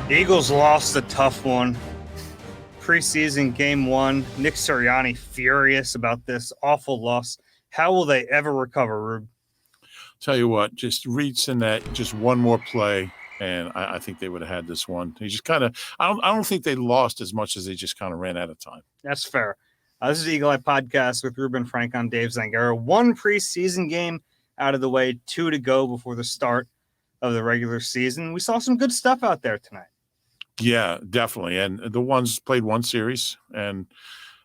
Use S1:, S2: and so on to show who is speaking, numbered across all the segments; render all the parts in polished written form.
S1: The Eagles lost a tough one. Preseason game 1. Nick Sirianni furious about this awful loss. How will they ever recover, Rube?
S2: Tell you what, just read Sinnett just one more play, and I think they would have had this one. He just kind of – I don't think they lost as much as they just kind of ran out of time.
S1: That's fair. This is the Eagle Eye Podcast with Reuben, Frank, on Dave Zangaro. One preseason game out of the way, 2 to go before the start of the regular season. We saw some good stuff out there tonight.
S2: Yeah, definitely. And the ones played one series, and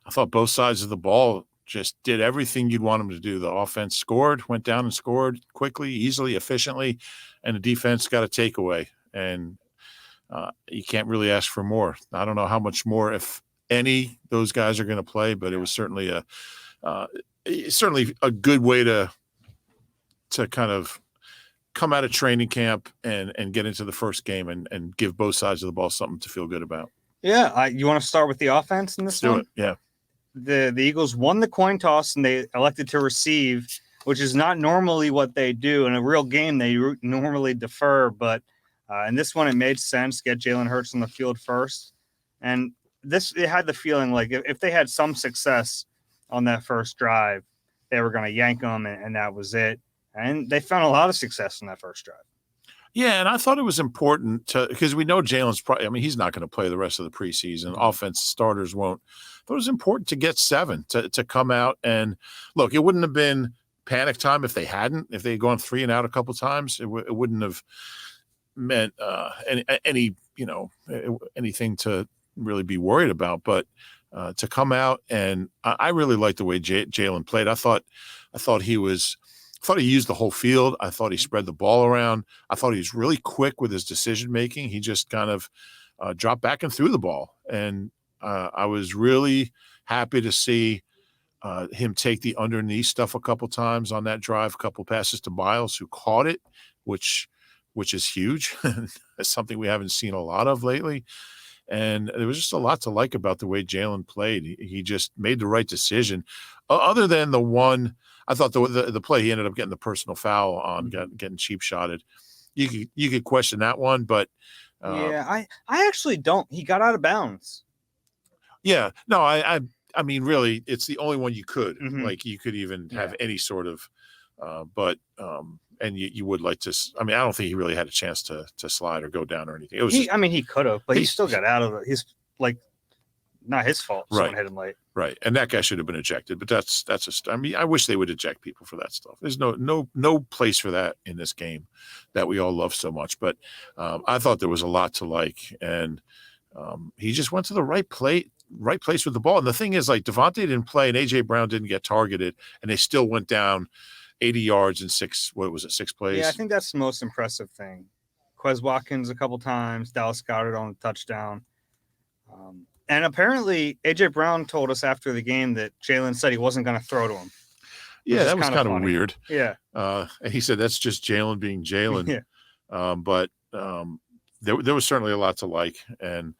S2: I thought both sides of the ball just did everything you'd want them to do. The offense scored, went down and scored quickly, easily, efficiently, and the defense got a takeaway. And you can't really ask for more. I don't know how much more, if any, those guys are going to play, but it was certainly a good way to kind of come out of training camp and get into the first game and give both sides of the ball something to feel good about.
S1: Yeah, you want to start with the offense in this one?
S2: Let's do it, yeah.
S1: The Eagles won the coin toss, and they elected to receive, which is not normally what they do. In a real game, they normally defer, but in this one, it made sense. Get Jalen Hurts on the field first. And it had the feeling like if they had some success on that first drive, they were going to yank them, and that was it. And they found a lot of success in that first drive.
S2: Yeah, and I thought it was important because we know Jalen's probably – I mean, he's not going to play the rest of the preseason. Mm-hmm. Offense starters won't. But it was important to get 7 to come out. And, look, it wouldn't have been panic time if they hadn't. If they had gone 3 and out a couple times, it wouldn't have meant anything to really be worried about. But to come out, and I really liked the way Jalen played. I thought he used the whole field. I thought he spread the ball around. I thought he was really quick with his decision-making. He just kind of dropped back and threw the ball. And I was really happy to see him take the underneath stuff a couple times on that drive, a couple passes to Miles, who caught it, which is huge. That's something we haven't seen a lot of lately. And there was just a lot to like about the way Jalen played. He just made the right decision. Other than the one – I thought the play he ended up getting the personal foul on, getting cheap shotted. You could question that one, but
S1: yeah, I actually don't. He got out of bounds.
S2: Yeah, no, I mean, really, it's the only one you could.
S1: Mm-hmm.
S2: Like, you could even have any sort of, and you would like to. I mean, I don't think he really had a chance to slide or go down or anything. It was
S1: he could have, but he still got out of it. He's like, not his fault.
S2: Right.
S1: Someone hit him late.
S2: Right, and that guy should have been ejected. But that's just. I mean, I wish they would eject people for that stuff. There's no place for that in this game that we all love so much. But I thought there was a lot to like, and he just went to the right place with the ball. And the thing is, like, Devontae didn't play, and A.J. Brown didn't get targeted, and they still went down 80 yards in 6 plays?
S1: Yeah, I think that's the most impressive thing. Quez Watkins a couple times, Dallas Goedert on the touchdown. And apparently, A.J. Brown told us after the game that Jalen said he wasn't going to throw to him.
S2: Yeah, that was kind of weird.
S1: Yeah.
S2: And he said that's just Jalen being Jalen.
S1: Yeah.
S2: But there was certainly a lot to like. And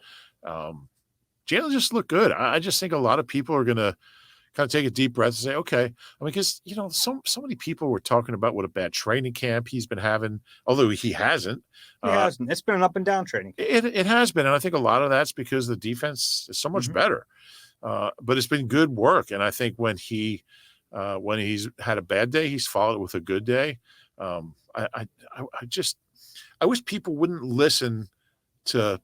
S2: Jalen just looked good. I just think a lot of people are going to kind of take a deep breath and say, okay. I mean, because, so many people were talking about what a bad training camp he's been having, although he hasn't.
S1: He hasn't. It's been an up and down training camp.
S2: It has been. And I think a lot of that's because the defense is so much better. But it's been good work. And I think when he's had a bad day, he's followed it with a good day. I wish people wouldn't listen to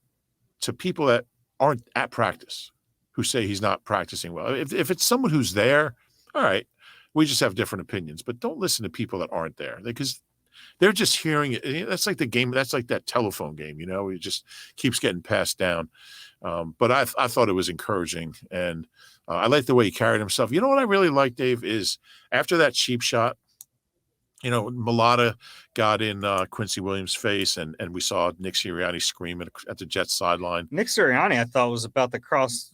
S2: people that aren't at practice, who say he's not practicing well. If it's someone who's there, all right, we just have different opinions. But don't listen to people that aren't there, because they're just hearing it. That's like the game. That's like that telephone game, it just keeps getting passed down. But I thought it was encouraging, and I liked the way he carried himself. You know what I really like, Dave, is after that cheap shot, Mulata got in Quincy Williams' face, and we saw Nick Sirianni screaming at the Jets sideline.
S1: Nick Sirianni, I thought, was about to cross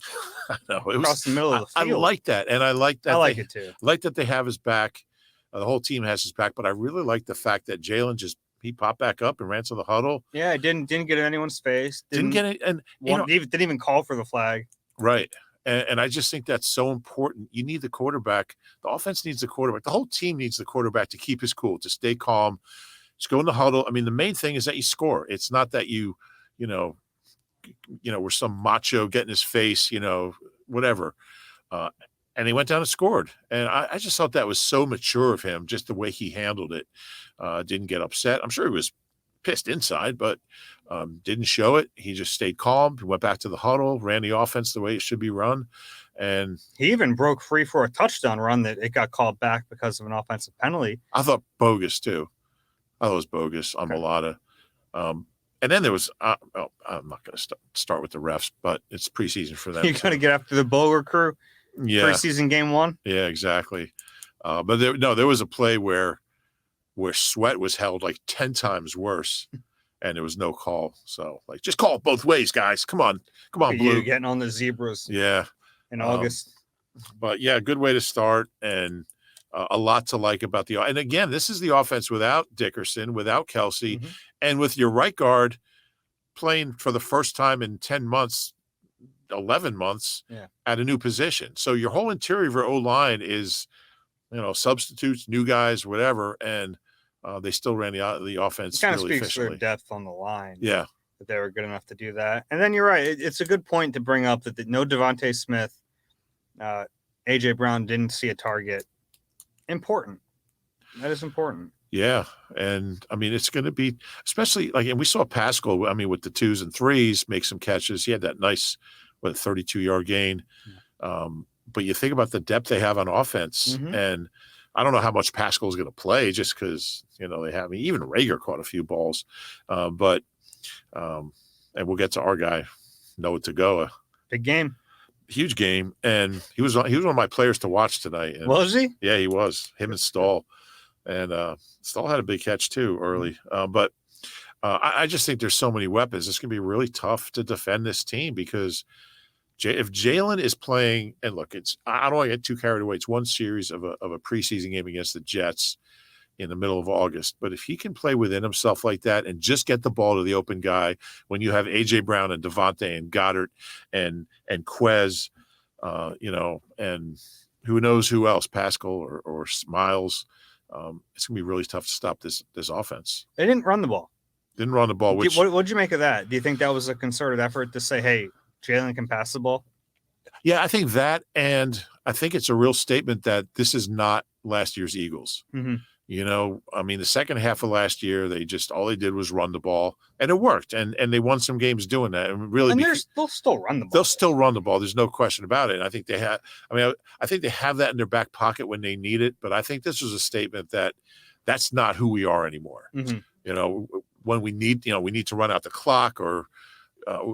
S1: across the middle of the field.
S2: I like that, and I like that.
S1: I like it too.
S2: I like that they have his back. The whole team has his back, but I really like the fact that Jalen he popped back up and ran to the huddle.
S1: Yeah, it didn't get in anyone's face.
S2: Didn't get it, and
S1: didn't even call for the flag.
S2: Right. And I just think that's so important. You need the quarterback. The offense needs the quarterback. The whole team needs the quarterback to keep his cool, to stay calm, just go in the huddle. I mean, the main thing is that you score. It's not that you were some macho getting his face, whatever. And he went down and scored. And I just thought that was so mature of him, just the way he handled it. Didn't get upset. I'm sure he was pissed inside, but didn't show it. He just stayed calm. He went back to the huddle, ran the offense the way it should be run. And
S1: he even broke free for a touchdown run that it got called back because of an offensive penalty.
S2: I thought bogus, too. I thought it was bogus on Mulata. And then there was I'm not going to start with the refs, but it's preseason for them.
S1: You're going to get after the Boger crew?
S2: Yeah.
S1: Preseason game 1?
S2: Yeah, exactly. But there was a play where Sweat was held like 10 times worse, and there was no call. So, just call it both ways, guys. Come on, Blue.
S1: You're getting on the zebras.
S2: Yeah.
S1: In August.
S2: But, yeah, good way to start, and a lot to like about the – and, again, this is the offense without Dickerson, without Kelsey, and with your right guard playing for the first time in 10 months, 11 months at a new position. So your whole interior of your O-line is, substitutes, new guys, whatever, and they still ran the offense
S1: kind of
S2: really
S1: speaks
S2: efficiently.
S1: for depth on the line.
S2: Yeah.
S1: That they were good enough to do that. And then you're right. It's a good point to bring up that no Devontae Smith, A.J. Brown didn't see a target. Important. That is important.
S2: Yeah. And, it's going to be – especially and we saw Pascal, with the 2s and 3s, make some catches. He had that nice – 32-yard gain. But you think about the depth they have on offense, and I don't know how much Pascal is going to play just because, they have – even Rager caught a few balls. And we'll get to our guy, Noah Togoa.
S1: Big game.
S2: Huge game. And he was one of my players to watch tonight. And,
S1: was he?
S2: Yeah, he was. Him and Stahl. And Stahl had a big catch too early. But I just think there's so many weapons. It's going to be really tough to defend this team because – if Jalen is playing, and look, I don't want to get too carried away. It's one series of a preseason game against the Jets in the middle of August. But if he can play within himself like that and just get the ball to the open guy, when you have A.J. Brown and Devontae and Goddard and Quez, and who knows who else, Pascal or Miles, it's going to be really tough to stop this offense.
S1: They didn't run the ball.
S2: Didn't run the ball.
S1: What'd you make of that? Do you think that was a concerted effort to say, hey, Jalen can pass the ball?
S2: Yeah, I think that, and I think it's a real statement that this is not last year's Eagles. The second half of last year, all they did was run the ball, and it worked, and they won some games doing that. And really,
S1: they'll still run the ball.
S2: They'll still run the ball. There's no question about it. And I think they have. I think they have that in their back pocket when they need it. But I think this was a statement that that's not who we are anymore. When we need, we need to run out the clock, or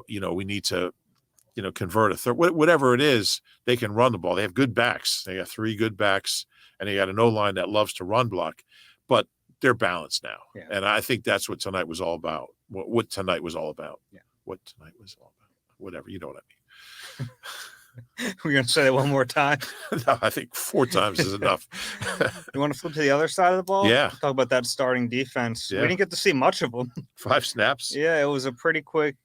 S2: we need to. Convert a third, whatever it is, they can run the ball. They have good backs. They got 3 good backs, and they got an O-line that loves to run block, but they're balanced now. Yeah. And I think that's what tonight was all about. What tonight was all about.
S1: Yeah.
S2: What tonight was all about. Whatever, you know what I
S1: mean. We're going to say that one more time.
S2: No, I think 4 times is enough.
S1: You want to flip to the other side of the ball?
S2: Yeah.
S1: Talk about that starting defense.
S2: Yeah.
S1: We didn't get to see much of them.
S2: 5 snaps.
S1: Yeah, it was a pretty quick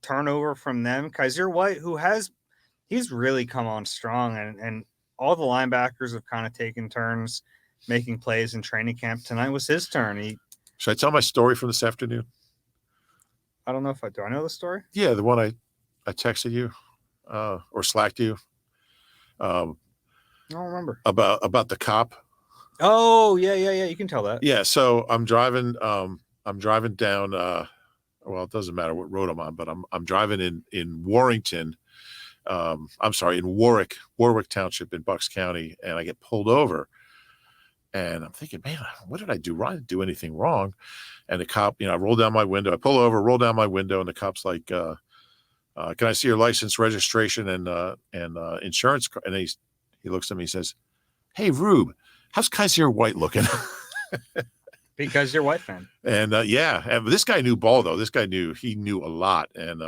S1: turnover from them. Kaiser White, he's really come on strong, and all the linebackers have kind of taken turns making plays in training camp. Tonight was his turn.
S2: Should I tell my story from this afternoon?
S1: I don't know if I do. I know the story.
S2: Yeah, the one I texted you or slacked you.
S1: I don't remember
S2: about the cop.
S1: Oh yeah. You can tell that.
S2: Yeah. So I'm driving down. Well, it doesn't matter what road I'm on, but I'm driving in Warrington. In Warwick Township in Bucks County, and I get pulled over. And I'm thinking, man, what did I do wrong? I didn't do anything wrong. And the cop, I roll down my window. I pull over, roll down my window, and the cop's like, can I see your license, registration, and insurance? And he looks at me and says, hey, Rube, how's Kaiser White looking?
S1: Because you're a White fan.
S2: And and this guy knew ball though. This guy knew a lot, and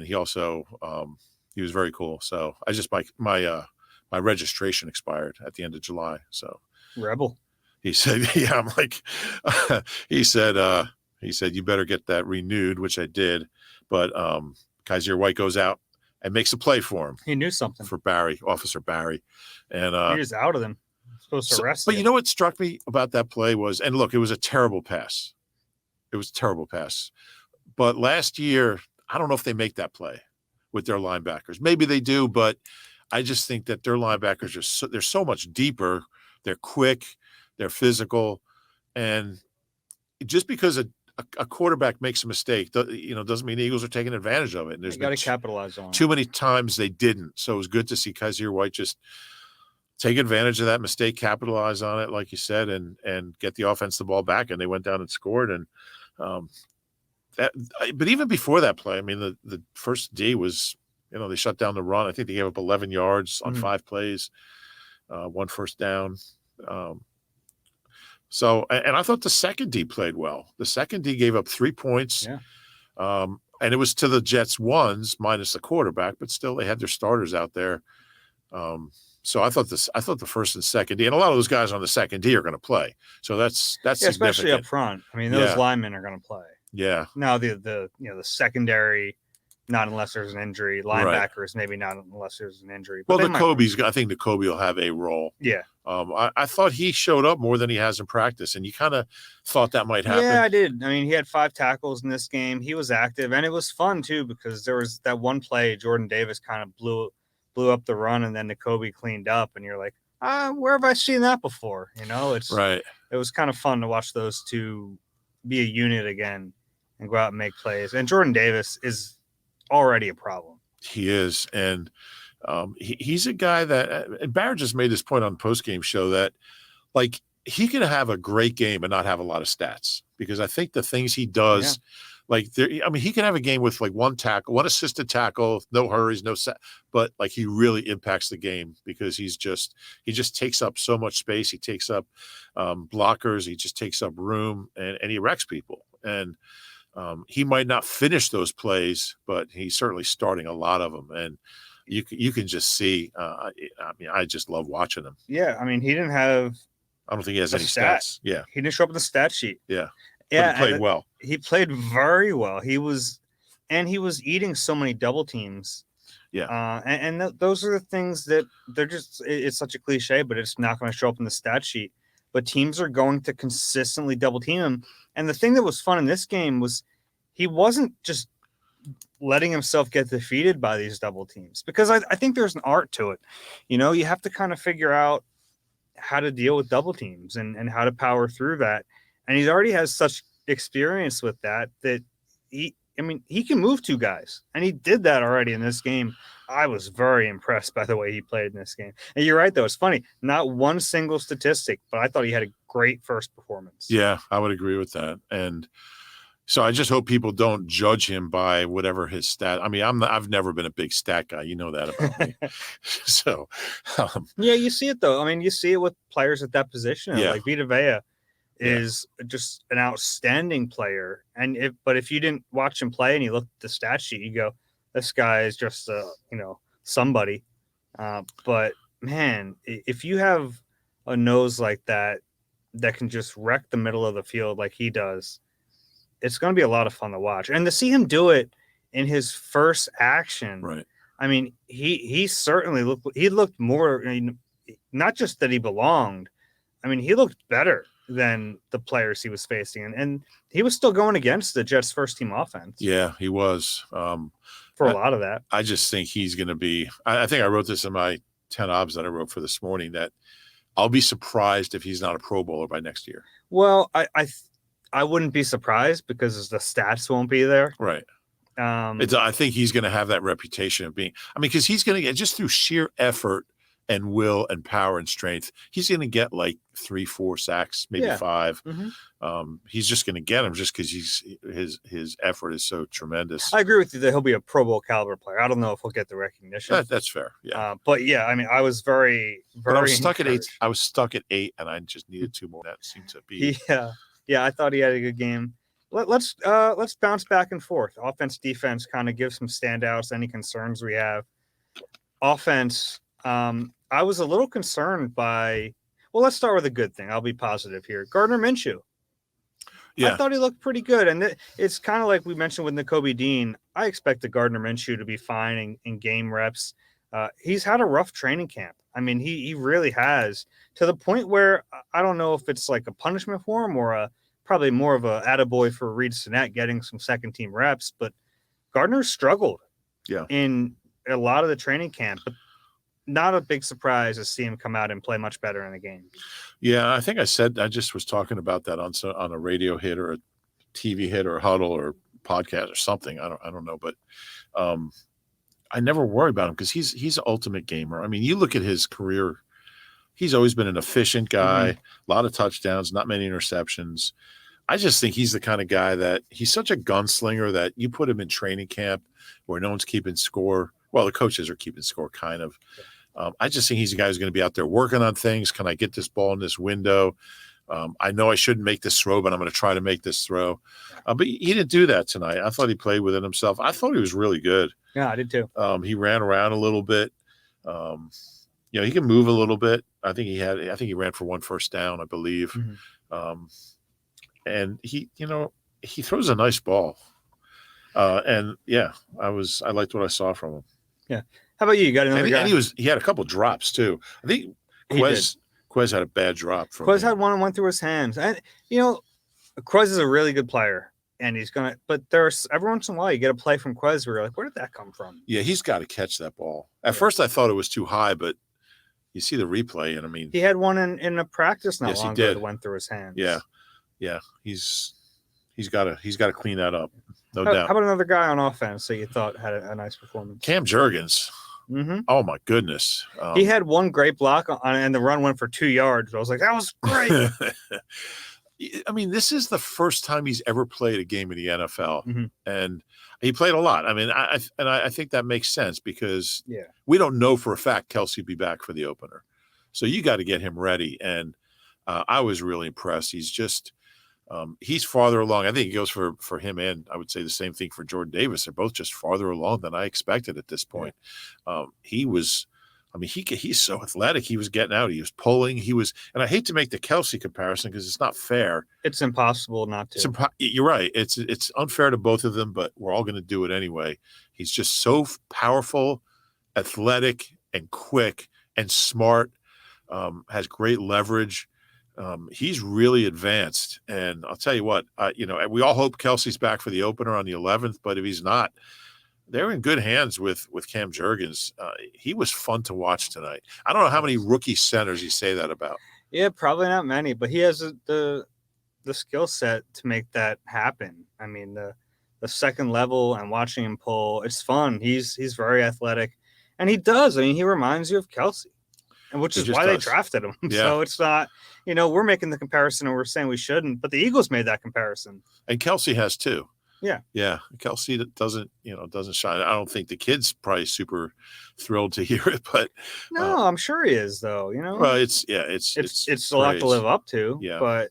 S2: he also he was very cool. So I just my registration expired at the end of July. So
S1: rebel.
S2: He said, yeah. I'm like, he said you better get that renewed, which I did. But Kaiser White goes out and makes a play for him.
S1: He knew something
S2: for Officer Barry, and
S1: he was out of them. Supposed to arrest
S2: but you know what struck me about that play was, and look, it was a terrible pass. It was a terrible pass. But last year, I don't know if they make that play with their linebackers. Maybe they do, but I just think that their linebackers they're so much deeper. They're quick, they're physical, and just because a quarterback makes a mistake, doesn't mean the Eagles are taking advantage of it. And there's
S1: got to capitalize on
S2: too many times they didn't. So it was good to see Kaiser White just take advantage of that mistake, capitalize on it, like you said, and get the offense the ball back. And they went down and scored. And but even before that play, I mean, the first D was, they shut down the run. I think they gave up 11 yards on 5 plays, 1 first down. So, and I thought the second D played well. The second D gave up 3 points.
S1: Yeah.
S2: And it was to the Jets ones minus the quarterback, but still they had their starters out there. So I thought the first and second D, and a lot of those guys on the second D are going to play. So that's
S1: especially up front. I mean, those linemen are going to play.
S2: Yeah.
S1: Now the secondary, not unless there's an injury. Linebackers, maybe not unless there's an injury.
S2: But I think Nakobe will have a role.
S1: Yeah.
S2: I thought he showed up more than he has in practice, and you kind of thought that might happen.
S1: Yeah, I did. I mean, he had 5 tackles in this game. He was active, and it was fun too because there was that one play Jordan Davis kind of blew up the run, and then Nakobe cleaned up, and you're like, where have I seen that before? It's right. It was kind of fun to watch those two be a unit again and go out and make plays. And Jordan Davis is already a problem.
S2: He is, and he's a guy that and Barrett just made this point on the postgame show that, like, he can have a great game and not have a lot of stats because I think the things he does, he can have a game with like 1 tackle, 1 assisted tackle, no hurries, but like he really impacts the game because he just takes up so much space. He takes up blockers. He just takes up room and he wrecks people. And he might not finish those plays, but he's certainly starting a lot of them. And you can just see. I just love watching him.
S1: Yeah, I mean, he didn't have.
S2: I don't think he has any stats. Yeah,
S1: he didn't show up in the stat sheet.
S2: Yeah,
S1: yeah,
S2: but he played well.
S1: He played very well. He was eating so many double teams.
S2: Yeah,
S1: those are the things that they're just. It's such a cliche, but it's not going to show up in the stat sheet. But teams are going to consistently double team him. And the thing that was fun in this game was he wasn't just letting himself get defeated by these double teams because I think there's an art to it. You have to kind of figure out how to deal with double teams and how to power through that. And he already has such experience with that he can move 2 guys. And he did that already in this game. I was very impressed by the way he played in this game. And you're right, though. It's funny. Not one single statistic, but I thought he had a great first performance.
S2: Yeah, I would agree with that. And so I just hope people don't judge him by whatever his stat. I mean, I've never been a big stat guy. You know that about me. So,
S1: yeah, you see it though. I mean, you see it with players at that position. Yeah. Like Vita Vea is just an outstanding player. But if you didn't watch him play and you look at the stat sheet, you go, this guy is just somebody. But man, if you have a nose like that can just wreck the middle of the field like he does, it's going to be a lot of fun to watch. And to see him do it in his first action,
S2: right?
S1: I mean, he certainly looked more, not just that he belonged. I mean, he looked better than the players he was facing. And he was still going against the Jets' first-team offense.
S2: Yeah, he was.
S1: For a lot of that.
S2: I just think he's going to be – I think I wrote this in my 10 obs that I wrote for this morning that I'll be surprised if he's not a Pro Bowler by next year.
S1: Well, I wouldn't be surprised because the stats won't be there.
S2: Right. I think he's going to have that reputation of being – because he's going to get – just through sheer effort and will and power and strength, he's going to get like 3-4 sacks, maybe 5.
S1: Mm-hmm.
S2: He's just going to get them just because his effort is so tremendous.
S1: I agree with you that he'll be a Pro Bowl caliber player. I don't know if he'll get the recognition.
S2: That's fair. Yeah.
S1: But yeah, I mean, I was very, very.
S2: But I was stuck at 8. I was stuck at 8, and I just needed 2 more. That seemed to be.
S1: Yeah. I thought he had a good game. Let's bounce back and forth. Offense, defense, kind of give some standouts. Any concerns we have? Offense. I was a little concerned by. Well, let's start with a good thing. I'll be positive here. Gardner Minshew. Yeah. I thought he looked pretty good. And it's kind of like we mentioned with Nakobe Dean. I expect the Gardner Minshew to be fine in game reps. He's had a rough training camp. I mean, he really has, to the point where I don't know if it's like a punishment for him or probably more of a attaboy for Reed Sinnett getting some second-team reps, but Gardner struggled in a lot of the training camp, but not a big surprise to see him come out and play much better in the game.
S2: Yeah, I think I just was talking about that on a radio hit or a TV hit or a huddle or podcast or something. I don't know, but I never worry about him because he's an ultimate gamer. I mean, you look at his career, he's always been an efficient guy, a lot of touchdowns, not many interceptions. I just think he's the kind of guy that he's such a gunslinger that you put him in training camp where no one's keeping score. Well, the coaches are keeping score kind of. I just think he's a guy who's going to be out there working on things. Can I get this ball in this window? I know I shouldn't make this throw, but I'm going to try to make this throw. But he didn't do that tonight. I thought he played within himself. I thought he was really good.
S1: Yeah, I did too.
S2: He ran around a little bit. He can move a little bit. I think he ran for 1 first down, I believe. And he throws a nice ball. I liked what I saw from him.
S1: Yeah. How about you? You got another guy?
S2: And he had a couple drops too. I think Quez had a bad drop.
S1: Quez had one and went through his hands. And Quez is a really good player, and but there's every once in a while you get a play from Quez where you're like, where did that come from?
S2: Yeah, he's got to catch that ball. At first I thought it was too high, but you see the replay, and I mean,
S1: he had one in a practice not long ago that went through his hands.
S2: Yeah. He's got to clean that up. No doubt.
S1: How about another guy on offense that you thought had a nice performance?
S2: Cam Jurgens. Oh my goodness.
S1: He had one great block and the run went for 2 yards. I was like, that was great.
S2: I mean, this is the first time he's ever played a game in the NFL, and he played a lot. I mean, I think that makes sense because we don't know for a fact Kelsey will be back for the opener, so you got to get him ready. And I was really impressed. He's just he's farther along. I think it goes for him, and I would say the same thing for Jordan Davis. They're both just farther along than I expected at this point. He's so athletic. He was getting out. He was pulling. And I hate to make the Kelsey comparison because it's not fair.
S1: It's impossible not to.
S2: You're right. It's unfair to both of them, but we're all going to do it anyway. He's just so powerful, athletic, and quick and smart. Has great leverage. He's really advanced, and I'll tell you what, we all hope Kelsey's back for the opener on the 11th, but if he's not, they're in good hands with Cam Jurgens. He was fun to watch tonight. I don't know how many rookie centers you say that about. Yeah,
S1: probably not many, but he has the skill set to make that happen. I mean, the second level and watching him pull, it's fun. He's very athletic, and he does. I mean, he reminds you of Kelsey. And which is why they drafted him. Yeah. So it's not, we're making the comparison and we're saying we shouldn't, but the Eagles made that comparison.
S2: And Kelsey has too.
S1: Yeah.
S2: Yeah. Kelsey doesn't shine. I don't think the kid's probably super thrilled to hear it, but
S1: no, I'm sure he is though,
S2: Well, it's
S1: a lot to live up to. Yeah. But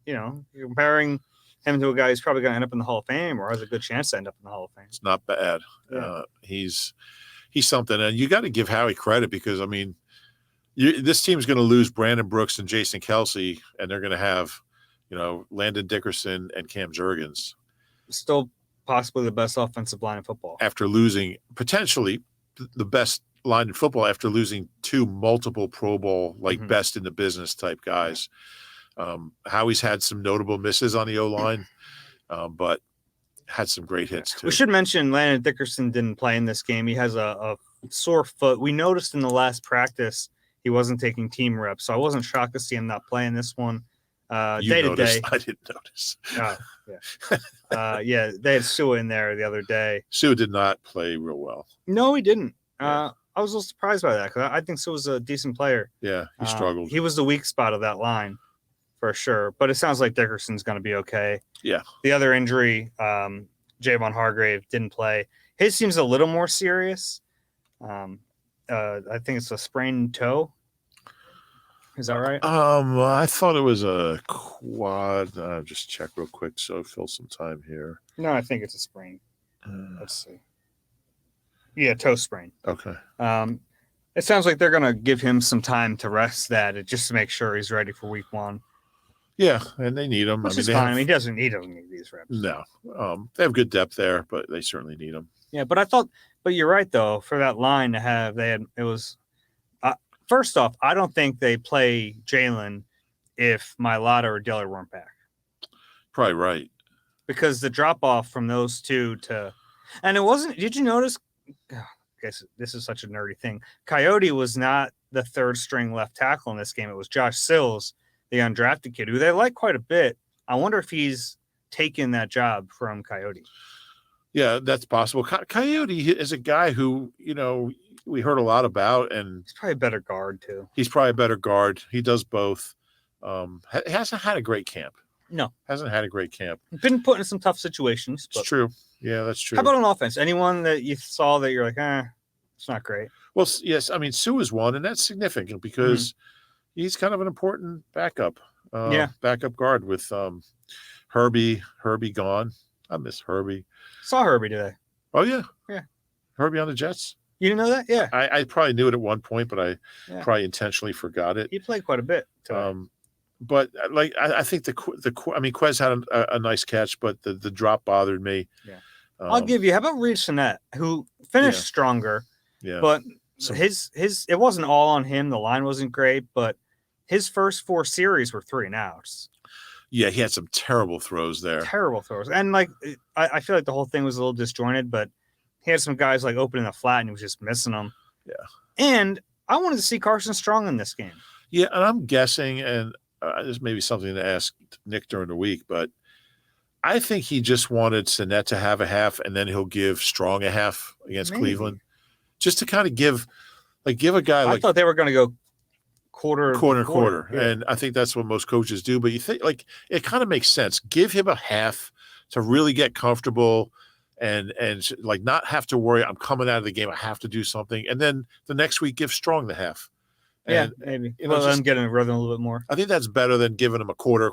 S1: you're comparing him to a guy who's probably going to end up in the Hall of Fame or has a good chance to end up in the Hall of Fame.
S2: It's not bad. Yeah. He's something, and you got to give Howie credit because this team's going to lose Brandon Brooks and Jason Kelsey, and they're going to have, Landon Dickerson and Cam Jurgens.
S1: Still possibly the best offensive line in football.
S2: After losing potentially the best line in football after losing 2 multiple Pro Bowl, best in the business type guys. Howie's had some notable misses on the O-line, but had some great hits too.
S1: We should mention Landon Dickerson didn't play in this game. He has a sore foot. We noticed in the last practice he wasn't taking team reps, so I wasn't shocked to see him not playing this one. Day to day,
S2: I didn't notice.
S1: Oh, yeah. They had Sua in there the other day.
S2: Sua did not play real well.
S1: No, he didn't. I was a little surprised by that because I think Sua was a decent player.
S2: Yeah, he struggled.
S1: He was the weak spot of that line for sure, but it sounds like Dickerson's going to be okay.
S2: Yeah.
S1: The other injury, Javon Hargrave didn't play. His seems a little more serious. I think it's a sprained toe. Is that right?
S2: I thought it was a quad. Just check real quick so I fill some time here.
S1: No, I think it's a sprain. Let's see. Yeah, toe sprain.
S2: Okay.
S1: It sounds like they're going to give him some time to rest that just to make sure he's ready for week 1.
S2: Yeah, and they need him.
S1: Which is fine. He doesn't need these reps.
S2: No. They have good depth there, but they certainly need him.
S1: Yeah, but you're right, though, for that line to have, first off, I don't think they play Jalen if Mailata or Diller weren't back.
S2: Probably right.
S1: because the drop off from those two and it wasn't. Did you notice? I guess this is such a nerdy thing. Coyote was not the third string left tackle in this game. It was Josh Sills, the undrafted kid, who they like quite a bit. I wonder if he's taken that job from Coyote.
S2: Yeah, that's possible. Coyote is a guy who, we heard a lot about, and
S1: He's probably a better guard too.
S2: he's probably a better guard. He does both. Hasn't had a great camp.
S1: No,
S2: hasn't had a great camp.
S1: Been put in some tough situations.
S2: It's true. Yeah, that's true.
S1: How about on offense? Anyone that you saw that you're like, it's not great?
S2: Well, yes. I mean, Sue is one, and that's significant because he's kind of an important backup. Backup guard with Herbie gone. I miss Herbie.
S1: Saw Herbie today.
S2: Oh yeah,
S1: yeah.
S2: Herbie on the Jets.
S1: You didn't know that? Yeah.
S2: I probably knew it at one point, but I probably intentionally forgot it.
S1: He played quite a bit today.
S2: But I think Quez had a nice catch, but the drop bothered me.
S1: Yeah. I'll give you. How about Reed Sinnett, who finished stronger?
S2: Yeah.
S1: But his it wasn't all on him. The line wasn't great, but his first 4 series were 3 and outs.
S2: Yeah, he had some terrible throws there.
S1: Terrible throws, and I feel like the whole thing was a little disjointed. But he had some guys opening the flat, and he was just missing them.
S2: Yeah.
S1: And I wanted to see Carson Strong in this game.
S2: Yeah, and I'm guessing, and this may be something to ask Nick during the week, but I think he just wanted Sinnett to have a half, and then he'll give Strong a half against Cleveland, just to kind of give a guy.
S1: I thought they were going to go quarter.
S2: Yeah. And I think that's what most coaches do. But you think it kind of makes sense. Give him a half to really get comfortable and not have to worry. I'm coming out of the game. I have to do something. And then the next week, give Strong the half. And,
S1: maybe. I'm getting a rhythm a little bit more.
S2: I think that's better than giving him a quarter.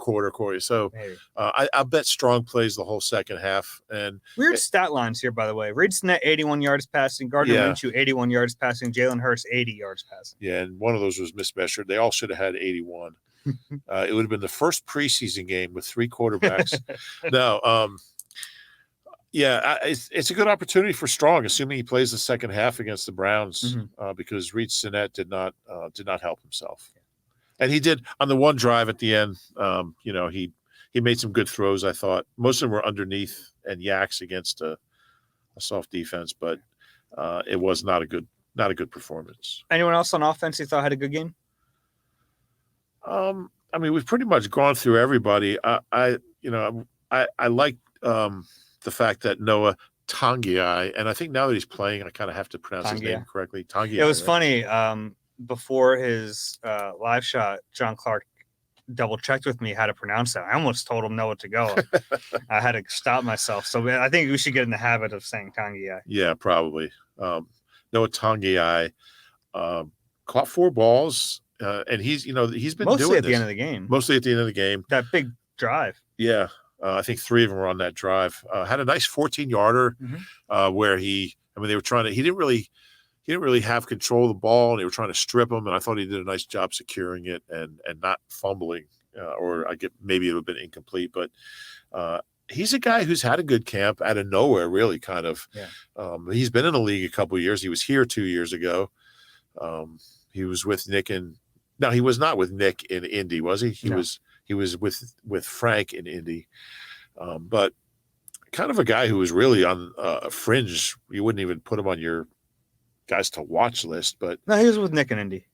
S2: So I bet Strong plays the whole second half. And
S1: weird stat lines here, by the way. Reed Sinnett, 81 yards passing. Gardner Minshew, 81 yards passing. Jalen Hurts, 80 yards passing. Yeah,
S2: and one of those was mismeasured. They all should have had 81. It would have been the first preseason game with 3 quarterbacks. It's a good opportunity for Strong, assuming he plays the second half against the Browns, because Reed Sinnett did not help himself, and he did on the one drive at the end. He made some good throws. I thought most of them were underneath and yaks against a soft defense, but it was not a good performance.
S1: Anyone else on offense you thought had a good game?
S2: I mean, we've pretty much gone through everybody. I like the fact that Noah Tangiai, and I think now that he's playing, I kind of have to pronounce his name correctly. Tangiai.
S1: It was funny. Before his live shot, John Clark double-checked with me how to pronounce that. I almost told him no what to go. I had to stop myself. So I think we should get in the habit of saying Tangiai.
S2: Yeah, probably. Noah Tangiai caught 4 balls, and he's been
S1: mostly
S2: doing
S1: at the end of the game.
S2: Mostly at the end of the game.
S1: That big drive.
S2: Yeah. I think 3 of them were on that drive. Had a nice 14-yarder where they were trying to. He didn't really have control of the ball, and they were trying to strip him. And I thought he did a nice job securing it and not fumbling. Maybe it would have been incomplete, but he's a guy who's had a good camp out of nowhere, really, kind of. Yeah. He's been in the league a couple of years. He was here 2 years ago. He was with Nick he was not with Nick in Indy, was he? He was with Frank in Indy, but kind of a guy who was really on a fringe. You wouldn't even put him on your guys to watch list, but
S1: no, he was with Nick in Indy.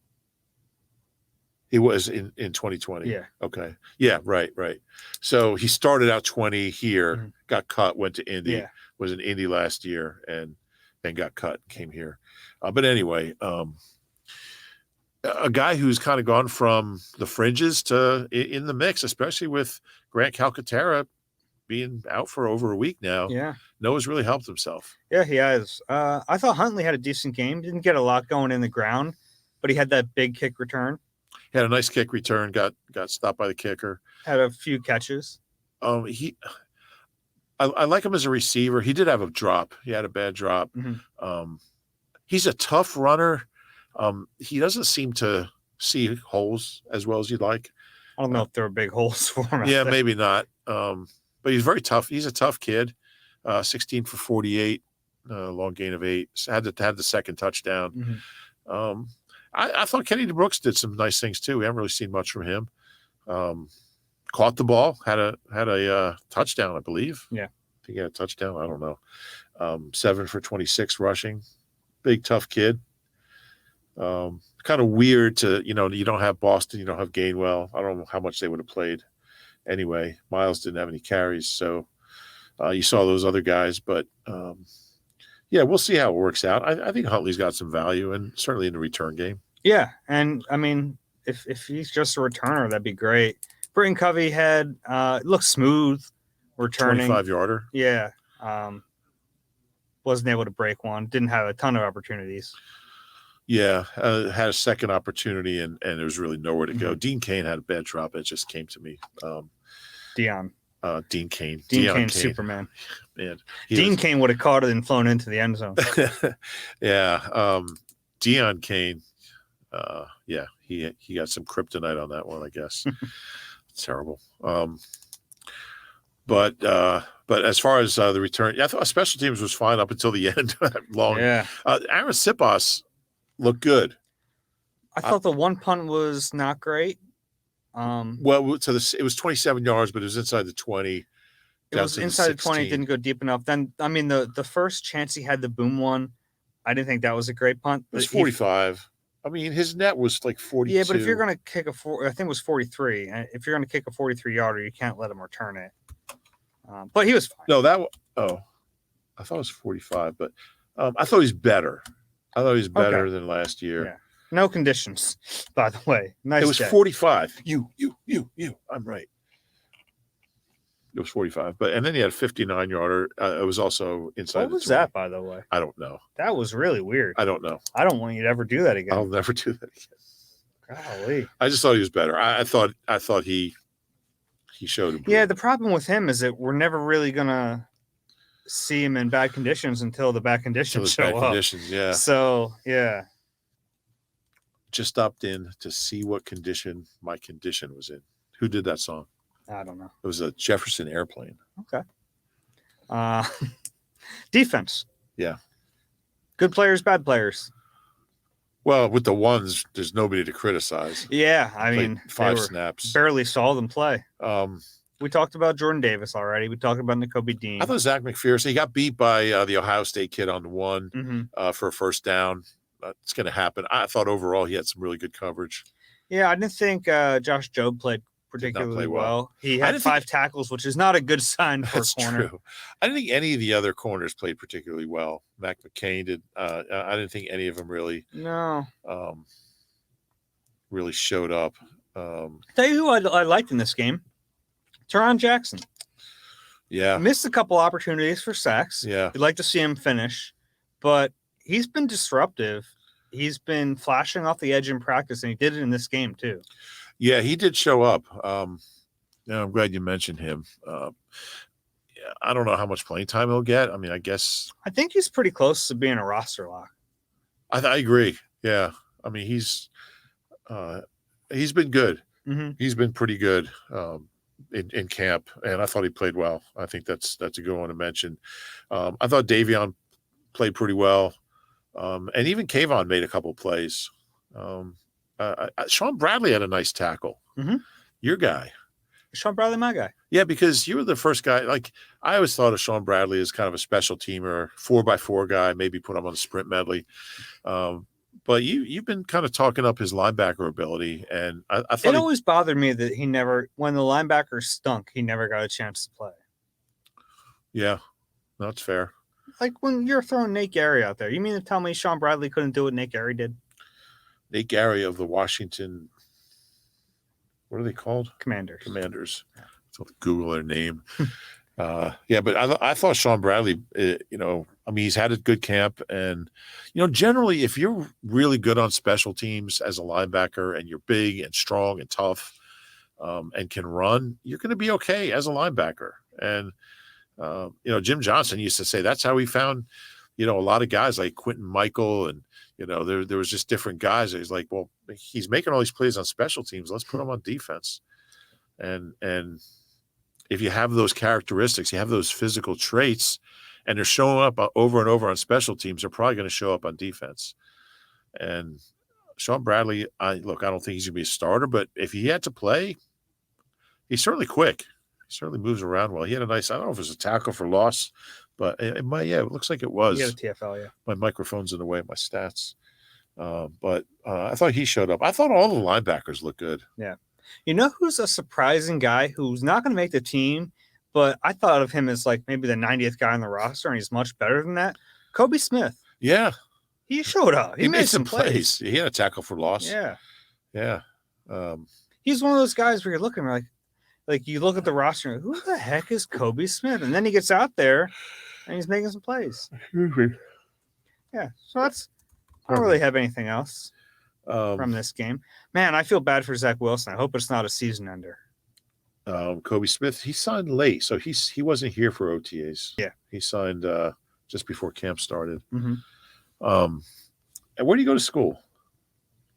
S2: He was in 2020.
S1: Yeah.
S2: Okay. Yeah. Right. So he started out 20 here, got cut, went to Indy, was in Indy last year, and then got cut, came here. But anyway, a guy who's kind of gone from the fringes to in the mix, especially with Grant Calcaterra being out for over a week now.
S1: Yeah.
S2: Noah's really helped himself.
S1: Yeah, he has. I thought Huntley had a decent game. Didn't get a lot going in the ground, but he had that big kick return.
S2: He had a nice kick return, got stopped by the kicker.
S1: Had a few catches.
S2: I like him as a receiver. He did have a drop. He had a bad drop. He's a tough runner. He doesn't seem to see holes as well as you'd like.
S1: I don't know if there are big holes for him.
S2: Yeah, maybe not. But he's very tough. He's a tough kid. 16 for 48, long gain of 8. Had the second touchdown. I thought Kenny DeBrooks did some nice things too. We haven't really seen much from him. caught the ball, had a touchdown, I believe.
S1: Yeah.
S2: I think he had a touchdown. I don't know. 7 for 26 rushing. Big, tough kid. Kind of weird to, you don't have Boston, you don't have Gainwell. I don't know how much they would have played anyway. Miles didn't have any carries, so you saw those other guys. But, yeah, we'll see how it works out. I think Huntley's got some value, and certainly in the return game.
S1: Yeah, and, I mean, if he's just a returner, that'd be great. Britton Covey had looked smooth returning.
S2: 25-yarder.
S1: Yeah. Wasn't able to break one. Didn't have a ton of opportunities.
S2: Yeah, had a second opportunity, and there was really nowhere to go.
S1: Mm-hmm.
S2: Dean Cain had a bad drop. It just came to me.
S1: Dean
S2: Cain.
S1: Dean Cain, Superman.
S2: Man,
S1: Dean Cain would have caught it and flown into the end zone.
S2: Yeah. Deion Cain. Yeah, he got some kryptonite on that one, I guess. Terrible. But as far as the return, yeah, I thought special teams was fine up until the end. Long.
S1: Yeah.
S2: Aaron Sipos looked good.
S1: I thought the one punt was not great.
S2: Well, so it was 27 yards, but it was inside the 20.
S1: It was inside the 20, didn't go deep enough. Then, I mean, the first chance he had the boom one, I didn't think that was a great punt.
S2: It was 45. I mean, his net was like 42.
S1: Yeah, but if you're going to kick I think it was 43. If you're going to kick a 43-yarder, you can't let him return it. But he was fine.
S2: No, I thought it was 45, but I thought he was better. I thought he was better than last year.
S1: Yeah. No conditions, by the way. Nice.
S2: It was
S1: day.
S2: 45. You. I'm right. It was 45, and then he had a 59-yarder. It was also inside.
S1: What was that, by the way?
S2: I don't know.
S1: That was really weird.
S2: I don't know.
S1: I don't want you to ever do that again.
S2: I'll never do that again.
S1: Golly.
S2: I just thought he was better. I thought he showed him.
S1: Yeah, the problem with him is that we're never really gonna see him in bad conditions until the bad conditions show up.
S2: Conditions, yeah.
S1: So yeah.
S2: Just stopped in to see what condition my condition was in. Who did that song?
S1: I don't know.
S2: It was a Jefferson Airplane.
S1: Okay. Defense.
S2: Yeah.
S1: Good players, bad players.
S2: Well, with the ones, there's nobody to criticize.
S1: Yeah, I mean,
S2: 5 snaps.
S1: Barely saw them play.
S2: We
S1: talked about Jordan Davis already. We talked about Nakobe Dean.
S2: I thought Zach McPherson, he got beat by the Ohio State kid on the one for a first down. It's going to happen. I thought overall he had some really good coverage.
S1: Yeah, I didn't think Josh Jobe played particularly well. He had 5 tackles, which is not a good sign for a corner.
S2: True. I didn't think any of the other corners played particularly well. Mac McCain did. I didn't think any of them really showed up.
S1: Tell you who I liked in this game, Teron Jackson.
S2: Yeah.
S1: Missed a couple opportunities for sacks.
S2: Yeah.
S1: You'd like to see him finish, but he's been disruptive. He's been flashing off the edge in practice, and he did it in this game too.
S2: Yeah, he did show up. I'm glad you mentioned him. I don't know how much playing time he'll get. I mean, I think
S1: he's pretty close to being a roster lock.
S2: I agree. Yeah. I mean, he's been good.
S1: Mm-hmm.
S2: He's been pretty good in camp, and I thought he played well. I think that's a good one to mention. I thought Davion played pretty well. And even Kayvon made a couple plays. Sean Bradley had a nice tackle.
S1: Mm-hmm.
S2: Your guy.
S1: Sean Bradley, my guy.
S2: Yeah, because you were the first guy. Like, I always thought of Sean Bradley as kind of a special teamer, 4x4 guy, maybe put him on the sprint medley. But you've been kind of talking up his linebacker ability. And I thought
S1: it always bothered me that when the linebacker stunk, he never got a chance to play.
S2: Yeah, that's fair.
S1: Like when you're throwing Nate Gary out there, you mean to tell me Sean Bradley couldn't do what Nate Gary did? Nate
S2: Gary of the Washington, what are they called?
S1: Commanders.
S2: So Google their name. Yeah, but I thought Sean Bradley, I mean, he's had a good camp. And, generally, if you're really good on special teams as a linebacker and you're big and strong and tough and can run, you're going to be okay as a linebacker. And, Jim Johnson used to say that's how he found, a lot of guys like Quentin Michael and, there was just different guys. He's like, well, he's making all these plays on special teams. Let's put him on defense. And if you have those characteristics, you have those physical traits, and they're showing up over and over on special teams, they're probably going to show up on defense. And Sean Bradley, I don't think he's going to be a starter, but if he had to play, He's certainly quick. He certainly moves around well. He had a nice, I don't know if it was a tackle for loss, but it looks like it was.
S1: He had a TFL, yeah.
S2: My microphone's in the way of my stats. But I thought he showed up. I thought all the linebackers looked good.
S1: Yeah. You know who's a surprising guy who's not going to make the team, but I thought of him as like maybe the 90th guy on the roster, and he's much better than that? Kobe Smith.
S2: Yeah.
S1: He showed up. He made some plays.
S2: He had a tackle for loss.
S1: Yeah.
S2: Yeah.
S1: He's one of those guys where you're looking like you look at the roster and who the heck is Kobe Smith? And then he gets out there and he's making some plays. Yeah. So I don't really have anything else from this game. Man, I feel bad for Zach Wilson. I hope it's not a season ender.
S2: Kobe Smith, he signed late, so he wasn't here for OTAs.
S1: Yeah.
S2: He signed just before camp started.
S1: Mm-hmm.
S2: And where do you go to school?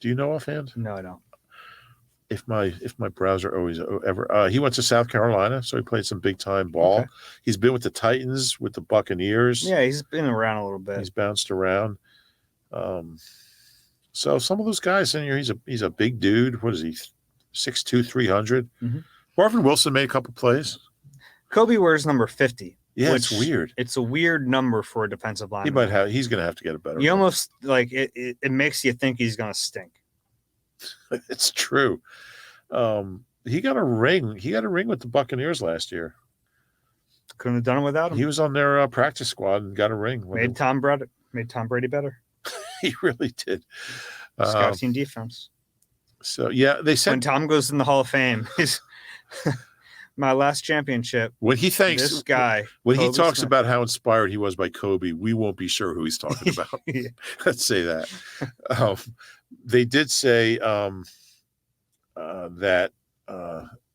S2: Do you know offhand?
S1: No, I don't.
S2: If my browser always ever he went to South Carolina, so he played some big time ball.
S1: Okay.
S2: He's been with the Titans, with the Buccaneers.
S1: Yeah, he's been around a little bit.
S2: He's bounced around. So some of those guys in here, he's a big dude. What is he? 6'2", 300.
S1: Mm-hmm.
S2: Marvin Wilson made a couple plays.
S1: Kobe wears number 50.
S2: Yeah, it's weird.
S1: It's a weird number for a defensive lineman.
S2: He's going to have to get a better.
S1: You almost like it makes you think he's going to stink.
S2: It's true. He got a ring. He got a ring with the Buccaneers last year.
S1: Couldn't have done it without him.
S2: He was on their practice squad and got a ring.
S1: Made Tom Brady better.
S2: He really did.
S1: Scout team defense.
S2: So yeah, they said
S1: when Tom goes in the Hall of Fame, he's my last championship.
S2: When he thanks
S1: this guy,
S2: when
S1: Kobe
S2: he talks
S1: Smith.
S2: About how inspired he was by Kobe, we won't be sure who he's talking about.
S1: Yeah.
S2: Let's say that. They did say that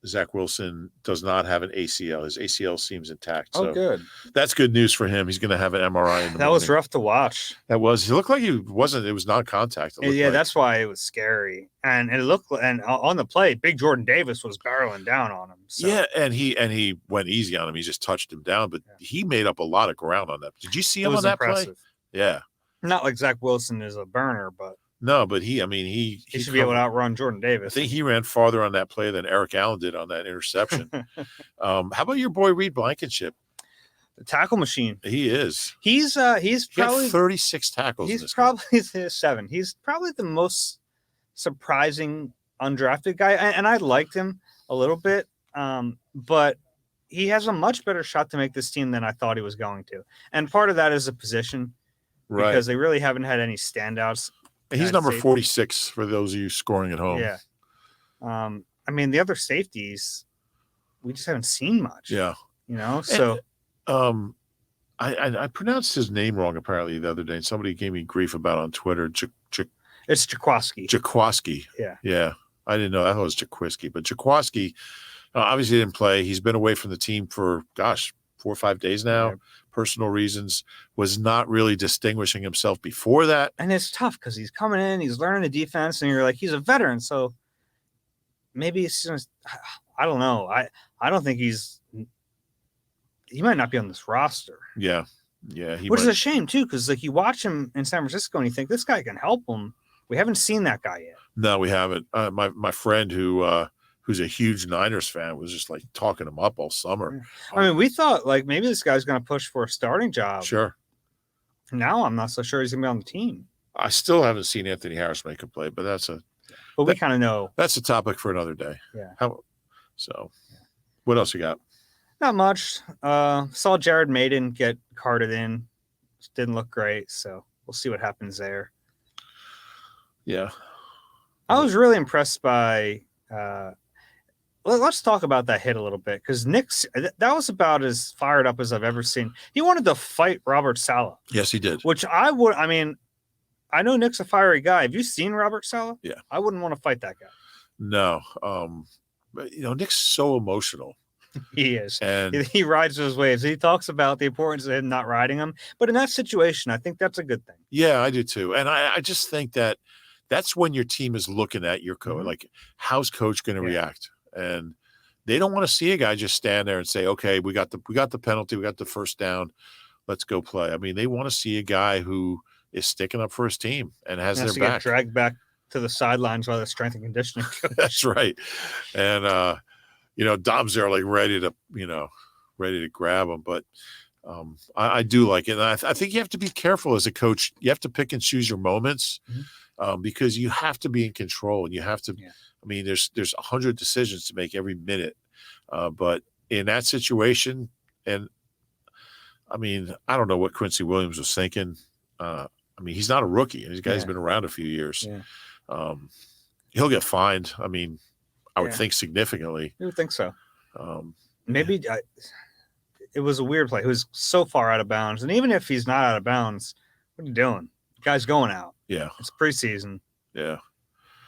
S2: Zach Wilson does not have an ACL. His ACL seems intact. So
S1: good.
S2: That's good news for him. He's going to have an MRI in the
S1: That was rough to watch.
S2: That was. He looked like he wasn't. It was non-contact.
S1: Yeah, that's why it was scary. And it looked. And on the play, Big Jordan Davis was barreling down on him. So.
S2: Yeah, and he went easy on him. He just touched him down, but he made up a lot of ground on that. Did you see him on that play? Yeah.
S1: Not like Zach Wilson is a burner, but.
S2: No, but he
S1: should be able to outrun Jordan Davis.
S2: I think he ran farther on that play than Eric Allen did on that interception. How about your boy Reed Blankenship?
S1: The tackle machine.
S2: He is.
S1: He's probably
S2: 36 tackles.
S1: He's probably 7. He's probably the most surprising undrafted guy, and I liked him a little bit, but he has a much better shot to make this team than I thought he was going to. And part of that is a position, right? Because they really haven't had any standouts.
S2: He's number 46 for those of you scoring at home.
S1: Yeah. I mean, the other safeties, we just haven't seen much.
S2: Yeah.
S1: You know, so.
S2: And, I pronounced his name wrong apparently the other day, and somebody gave me grief about it on Twitter.
S1: It's Jaquaski.
S2: Jaquaski.
S1: Yeah.
S2: Yeah. I didn't know. I thought it was Jaquiski. But Jaquaski obviously didn't play. He's been away from the team for, 4 or 5 days now. Right. Personal reasons, was not really distinguishing himself before that.
S1: And it's tough because he's coming in, he's learning the defense, and you're like, he's a veteran. So maybe it's just, I don't know. I don't think he might not be on this roster.
S2: Yeah. Yeah.
S1: Which is a shame too, because like you watch him in San Francisco and you think this guy can help him. We haven't seen that guy yet.
S2: No, we haven't. My friend who's a huge Niners fan was just like talking him up all summer.
S1: I mean, we thought like maybe this guy's going to push for a starting job.
S2: Sure.
S1: Now I'm not so sure he's going to be on the team.
S2: I still haven't seen Anthony Harris make a play, but
S1: we kind of know.
S2: That's a topic for another day.
S1: Yeah.
S2: What else you got?
S1: Not much. Saw Jared Maiden get carted in. Didn't look great, so we'll see what happens there.
S2: Yeah.
S1: I was really impressed by let's talk about that hit a little bit, because that was about as fired up as I've ever seen. He wanted to fight Robert Saleh.
S2: Yes, he did.
S1: Which I know Nick's a fiery guy. Have you seen Robert Saleh?
S2: Yeah.
S1: I wouldn't want to fight that guy.
S2: No. But Nick's so emotional.
S1: He is.
S2: And
S1: he rides those waves. He talks about the importance of him not riding them. But in that situation, I think that's a good thing.
S2: Yeah, I do too. And I just think that's when your team is looking at your coach. Mm-hmm. Like, how's coach going to react? And they don't want to see a guy just stand there and say, okay, we got the penalty, we got the first down, let's go play. I mean, they want to see a guy who is sticking up for his team and has their back.
S1: Get dragged back to the sidelines by the strength and conditioning coach.
S2: That's right. And Dom's there like ready to grab him. But I do like it. And I think you have to be careful as a coach. You have to pick and choose your moments because you have to be in control and you have to, I mean, there's 100 decisions to make every minute. But in that situation, and I mean, I don't know what Quincy Williams was thinking. I mean, he's not a rookie and this guy's been around a few years. Yeah. He'll get fined. I mean, I would think significantly.
S1: You would think so. Maybe it was a weird play. He was so far out of bounds. And even if he's not out of bounds, what are you doing? The guy's going out.
S2: Yeah.
S1: It's preseason.
S2: Yeah.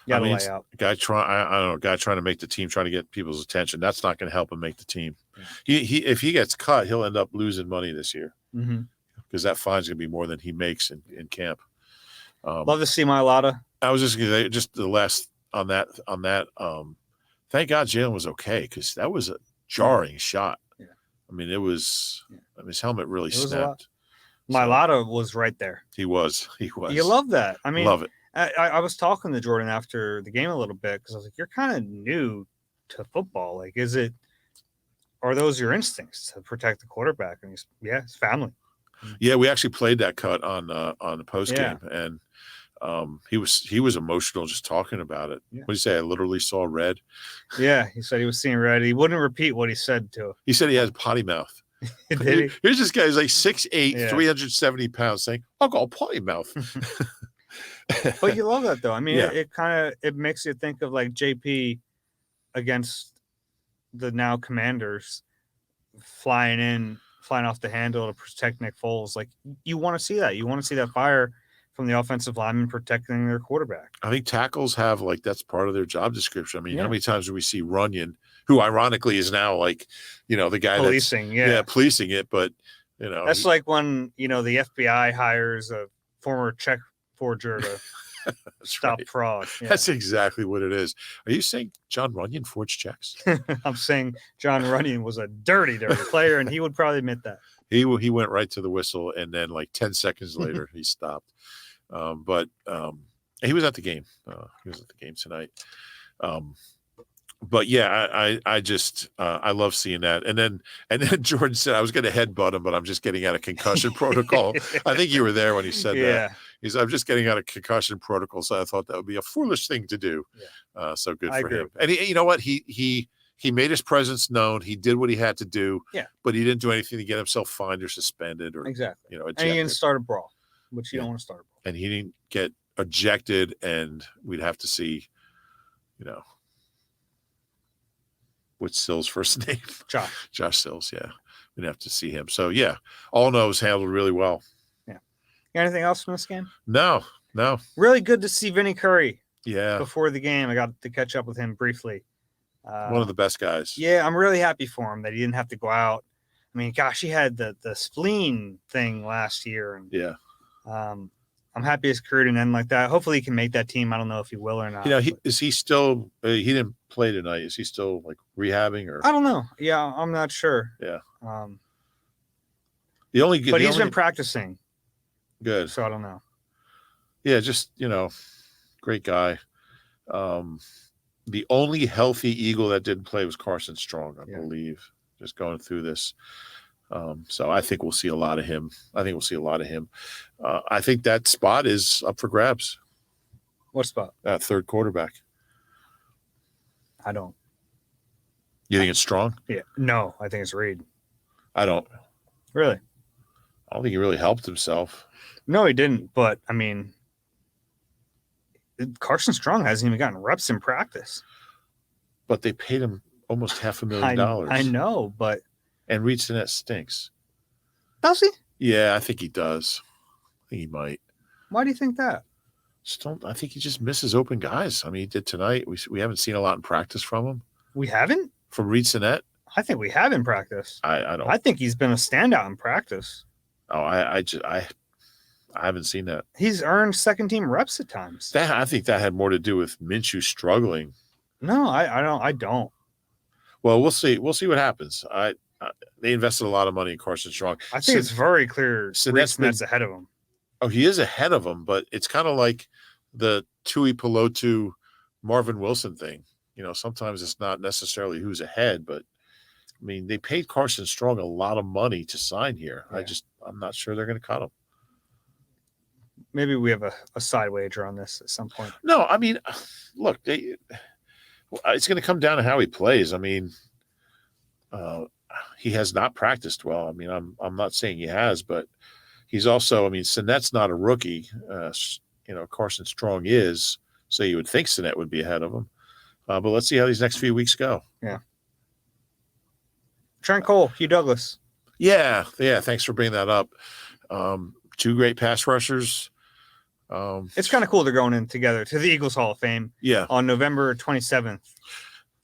S1: You got to lay out.
S2: Guy trying to make the team, trying to get people's attention. That's not going to help him make the team. Yeah. If he gets cut, he'll end up losing money this year because that fine's going to be more than he makes in camp.
S1: Love to see Mailata.
S2: I was just the last on that. Thank God Jalen was okay because that was a jarring shot. Yeah. I mean, it was. I mean, his helmet really snapped.
S1: Mailata was right there.
S2: He was.
S1: You love that. I mean,
S2: love it.
S1: I was talking to Jordan after the game a little bit because I was like, "You're kind of new to football. Like, are those your instincts to protect the quarterback?" And he's, it's family.
S2: Yeah, we actually played that cut on the post game, and he was emotional just talking about it. Yeah. What did he say? I literally saw red.
S1: Yeah, he said he was seeing red. He wouldn't repeat what he said to him.
S2: He said he has potty mouth.
S1: Did he?
S2: Here's this guy who's like 6'8", 370 pounds saying, "I'll go potty mouth."
S1: But you love that though. I mean, it makes you think of like JP against the now Commanders flying off the handle to protect Nick Foles. Like you want to see that. You want to see that fire from the offensive lineman protecting their quarterback.
S2: I think tackles have that's part of their job description. I mean, how many times do we see Runyon, who ironically is now the guy
S1: policing,
S2: policing it, but
S1: that's like when the FBI hires a former check forger to stop fraud. Yeah.
S2: That's exactly what it is. Are you saying John Runyon forged checks?
S1: I'm saying John Runyon was a dirty player, and he would probably admit that.
S2: He went right to the whistle, and then 10 seconds later he stopped. But he was at the game. He was at the game tonight. But yeah, I just I love seeing that. And then Jordan said I was going to headbutt him, but I'm just getting out of concussion protocol. I think you were there when he said that. He said, I'm just getting out of concussion protocol, so I thought that would be a foolish thing to do. Yeah. So good for him. And you know what? He made his presence known. He did what he had to do. Yeah. But he didn't do anything to get himself fined or suspended or
S1: exactly.
S2: Ejected.
S1: And he didn't start a brawl, which you don't want to start a brawl.
S2: And he didn't get ejected, and we'd have to see, what's Sills' first name? Josh Sills, yeah. We'd have to see him. So, yeah, all in all, it was handled really well.
S1: Yeah. Anything else from this game?
S2: No.
S1: Really good to see Vinnie Curry.
S2: Yeah.
S1: Before the game, I got to catch up with him briefly.
S2: One of the best guys.
S1: Yeah, I'm really happy for him that he didn't have to go out. I mean, gosh, he had the spleen thing last year. And, I'm happy his career didn't end like that. Hopefully he can make that team. I don't know if he will or not.
S2: Is he still he didn't play tonight. Is he still rehabbing or?
S1: I don't know. Yeah, I'm not sure.
S2: Yeah.
S1: But he's been practicing.
S2: Good.
S1: So I don't know.
S2: Yeah, just, great guy. The only healthy Eagle that didn't play was Carson Strong, I believe, just going through this. So I think we'll see a lot of him. I think that spot is up for grabs.
S1: What spot?
S2: That third quarterback.
S1: I don't.
S2: You think it's Strong?
S1: Yeah. No, I think it's Reed.
S2: I don't.
S1: Really?
S2: I don't think he really helped himself.
S1: No, he didn't. But, I mean, Carson Strong hasn't even gotten reps in practice.
S2: But they paid him almost $500,000. I
S1: know, but.
S2: And Reed Sinnett stinks.
S1: Does he?
S2: Yeah, I think he does. I think he might.
S1: Why do you think that?
S2: I think he just misses open guys. I mean, he did tonight. We haven't seen a lot in practice from him.
S1: We haven't?
S2: From Reed Sinnett?
S1: I think we have in practice.
S2: I don't.
S1: I think he's been a standout in practice.
S2: Oh, I haven't seen that.
S1: He's earned second team reps at times.
S2: I think that had more to do with Minshew struggling.
S1: No, I don't.
S2: Well, we'll see. We'll see what happens. They invested a lot of money in Carson Strong.
S1: I think it's very clear Sinnett's ahead of him.
S2: Oh, he is ahead of him, but it's kind of like the Tui Pelotu Marvin Wilson thing. sometimes it's not necessarily who's ahead, but I mean, they paid Carson Strong a lot of money to sign here.
S1: Yeah.
S2: I'm not sure they're going to cut him.
S1: Maybe we have a side wager on this at some point.
S2: No, I mean, look, it's going to come down to how he plays. I mean, he has not practiced well. I mean, I'm not saying he has, but he's also, I mean, Sinnett's not a rookie. Carson Strong is, so you would think Sinnett would be ahead of him. But let's see how these next few weeks go.
S1: Yeah. Trent Cole, Hugh Douglas.
S2: Yeah. Thanks for bringing that up. Two great pass rushers.
S1: It's kind of cool they're going in together to the Eagles Hall of Fame.
S2: Yeah.
S1: On November 27th.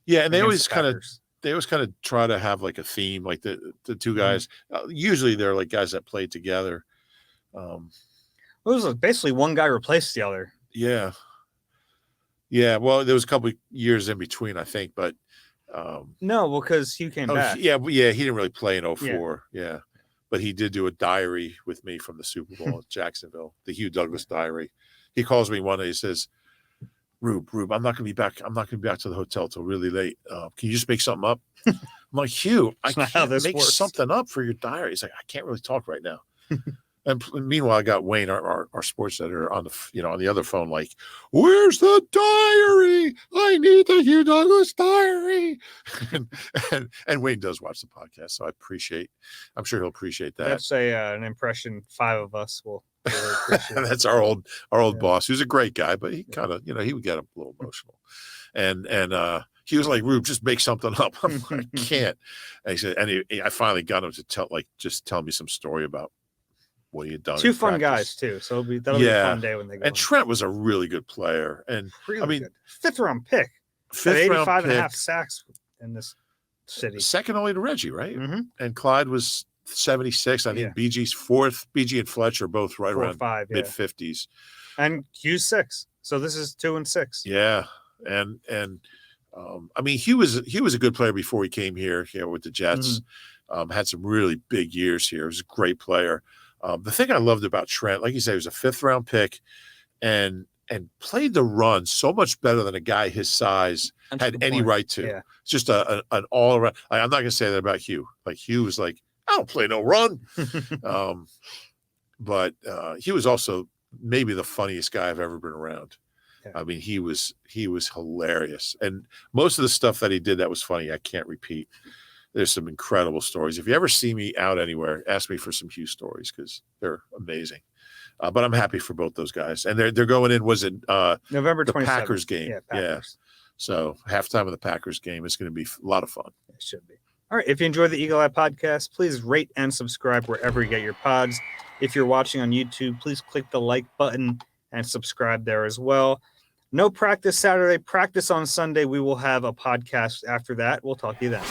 S2: Yeah, and they always kind of try to have like a theme, like the two guys. Usually they're like guys that played together.
S1: It was basically one guy replaced the other.
S2: Yeah. Yeah. Well, there was a couple of years in between, I think, but
S1: no, because Hugh came back.
S2: Yeah, he didn't really play in 04. Yeah. But he did do a diary with me from the Super Bowl in Jacksonville, the Hugh Douglas diary. He calls me one day. He says, Rube, I'm not going to be back. I'm not going to be back to the hotel till really late. Can you just make something up? I'm like, Hugh, I can't make something up for your diary. He's like, I can't really talk right now. And meanwhile, I got Wayne, our sports editor, on the other phone, like, where's the diary? I need the Hugh Douglas diary. and Wayne does watch the podcast, so I'm sure he'll appreciate that.
S1: That's an impression 5 of us will really appreciate.
S2: That's our old boss, who's a great guy, but he kind of, he would get a little emotional. And he was like, Rube, just make something up. I'm like, I can't. And he said, I finally got him to tell me some story about what he had done.
S1: 2 fun guys too, so that'll be a fun day when they go.
S2: And Trent was a really good player, and
S1: really
S2: I mean,
S1: good. 5th round pick, 85.5 sacks in this city,
S2: second only to Reggie, right?
S1: Mm-hmm.
S2: And Clyde was 76. I think BG's 4th. BG and Fletcher both right around 5, mid 50s,
S1: and Hughes 6. So this is 2 and 6.
S2: Yeah, and I mean, he was a good player before he came here with the Jets. Mm-hmm. Had some really big years here. He was a great player. The thing I loved about Trent, like you said, he was a 5th round pick and played the run so much better than a guy his size had any right to. Yeah. It's just an all around. I'm not going to say that about Hugh. Like Hugh was like, I don't play no run. But he was also maybe the funniest guy I've ever been around. Yeah. I mean, he was hilarious. And most of the stuff that he did that was funny, I can't repeat. There's some incredible stories. If you ever see me out anywhere, ask me for some Hugh stories because they're amazing. But I'm happy for both those guys. And they're going in, was it
S1: November 27th?
S2: The Packers game.
S1: Yeah, Packers.
S2: So halftime of the Packers game is going to be a lot of fun.
S1: It should be. All right. If you enjoyed the Eagle Eye podcast, please rate and subscribe wherever you get your pods. If you're watching on YouTube, please click the like button and subscribe there as well. No practice Saturday, practice on Sunday. We will have a podcast after that. We'll talk to you then.